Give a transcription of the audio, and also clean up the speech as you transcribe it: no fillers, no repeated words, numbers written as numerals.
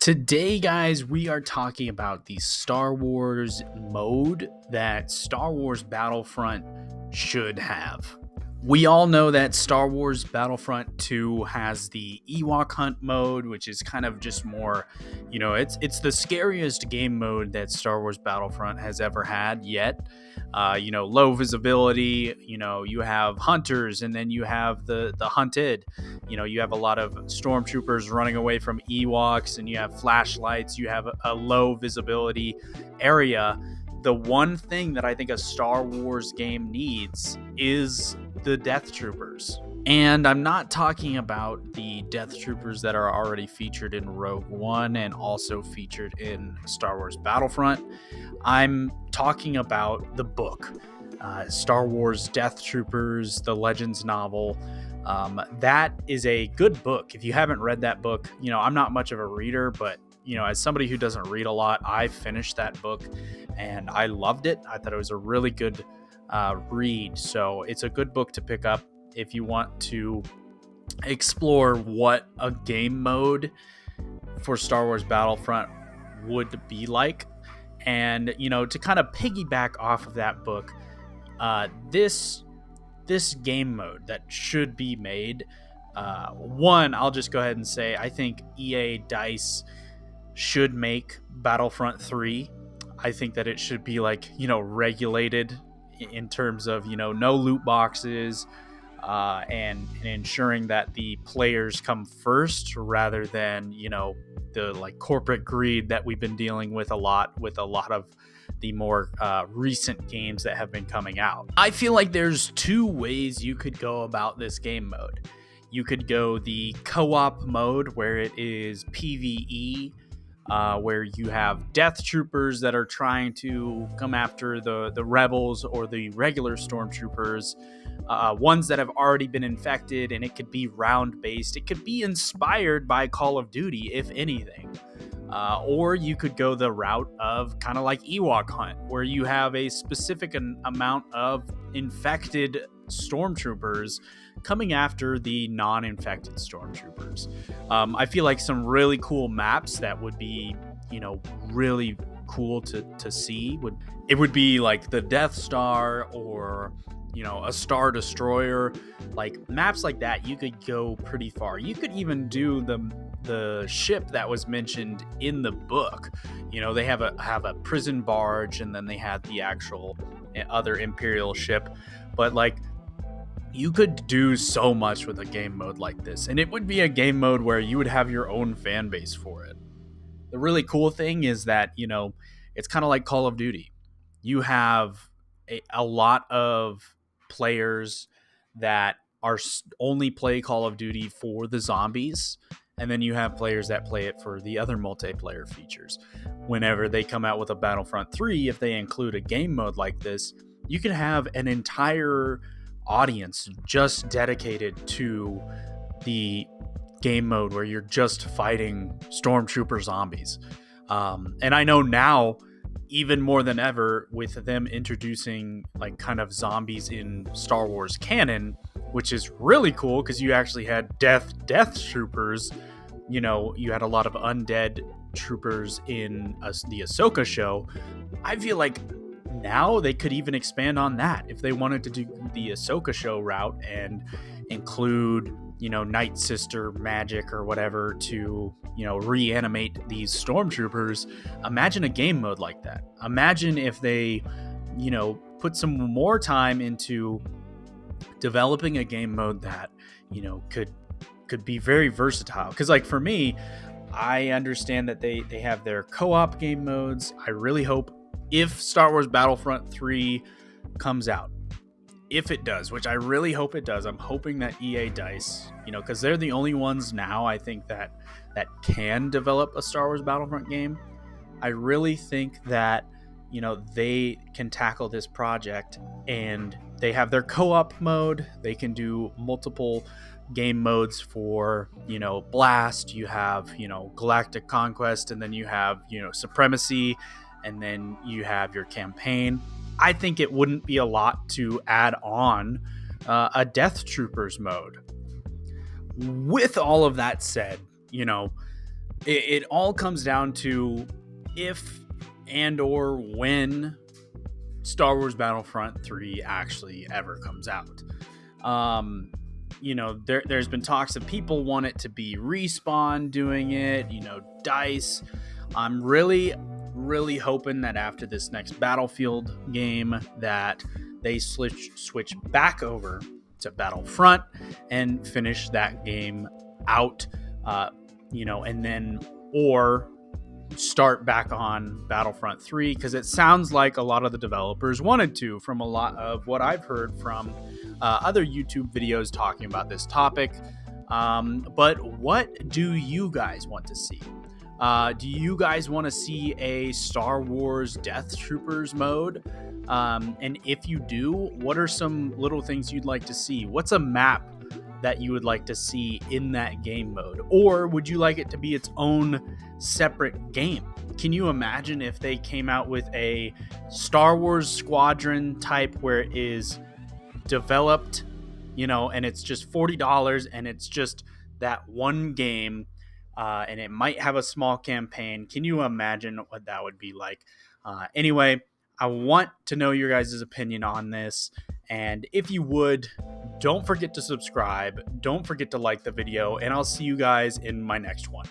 Today, guys, we are talking about the Star Wars mode that Star Wars Battlefront should have. We all know that Star Wars Battlefront 2 has the Ewok Hunt mode, which is kind of just more, it's the scariest game mode that Star Wars Battlefront has ever had yet. Low visibility, you have hunters and then you have the hunted. You have a lot of stormtroopers running away from Ewoks and you have flashlights, you have a low visibility area. The one thing that I think a Star Wars game needs is the Death Troopers. And I'm not talking about the Death Troopers that are already featured in Rogue One and also featured in Star Wars Battlefront. I'm talking about the book, Star Wars Death Troopers, the Legends novel. That is a good book. If you haven't read that book, I'm not much of a reader, but as somebody who doesn't read a lot, I finished that book and I loved it. I thought it was a really good read. So it's a good book to pick up if you want to explore what a game mode for Star Wars Battlefront would be like. And, to kind of piggyback off of that book, this game mode that should be made, I'll just go ahead and say, I think EA DICE should make Battlefront 3. I think that it should be regulated in terms of, no loot boxes, and ensuring that the players come first rather than, the corporate greed that we've been dealing with a lot of the more recent games that have been coming out. I feel like there's two ways you could go about this game mode. You could go the co-op mode where it is PvE, where you have Death Troopers that are trying to come after the rebels or the regular stormtroopers, ones that have already been infected, and it could be round based. It could be inspired by Call of Duty, if anything. Or you could go the route of kind of like Ewok Hunt, where you have a specific amount of infected stormtroopers coming after the non-infected stormtroopers. I feel like some really cool maps that would be, really cool to see would be like the Death Star or a Star Destroyer. Like maps like that, you could go pretty far. You could even do the ship that was mentioned in the book. They have a prison barge, and then they had the actual other Imperial ship. But you could do so much with a game mode like this, and it would be a game mode where you would have your own fan base for it. The really cool thing is that, it's kind of like Call of Duty. You have a lot of players that only play Call of Duty for the zombies, and then you have players that play it for the other multiplayer features. Whenever they come out with a Battlefront 3, if they include a game mode like this, you can have an entire audience just dedicated to the game mode where you're just fighting stormtrooper zombies. And I know now, even more than ever, with them introducing kind of zombies in Star Wars canon, which is really cool because you actually had death troopers. You had a lot of undead troopers in the Ahsoka show. I feel like now they could even expand on that if they wanted to do the Ahsoka show route and include, Night Sister magic or whatever to, reanimate these stormtroopers. Imagine a game mode like that. Imagine if they, put some more time into developing a game mode that, could be very versatile. Because for me, I understand that they have their co-op game modes. I really hope, if Star Wars Battlefront 3 comes out, if it does, which I really hope it does, I'm hoping that EA DICE, because they're the only ones now, I think, that can develop a Star Wars Battlefront game. I really think that, they can tackle this project, and they have their co-op mode. They can do multiple game modes for, Blast. You have, Galactic Conquest, and then you have, Supremacy, and then you have your campaign. I think it wouldn't be a lot to add on a Death Troopers mode. With all of that said, it all comes down to if and or when Star Wars Battlefront 3 actually ever comes out. There's been talks of people want it to be Respawn doing it, DICE. I'm really hoping that after this next Battlefield game that they switch back over to Battlefront and finish that game out, and then or start back on Battlefront 3, because it sounds like a lot of the developers wanted to, from a lot of what I've heard from other YouTube videos talking about this topic. But what do you guys want to see? Do you guys want to see a Star Wars Death Troopers mode? And if you do, what are some little things you'd like to see? What's a map that you would like to see in that game mode? Or would you like it to be its own separate game? Can you imagine if they came out with a Star Wars Squadron type where it is developed, and it's just $40 and it's just that one game, and it might have a small campaign? Can you imagine what that would be like? Anyway, I want to know your guys' opinion on this. And if you would, don't forget to subscribe. Don't forget to like the video. And I'll see you guys in my next one.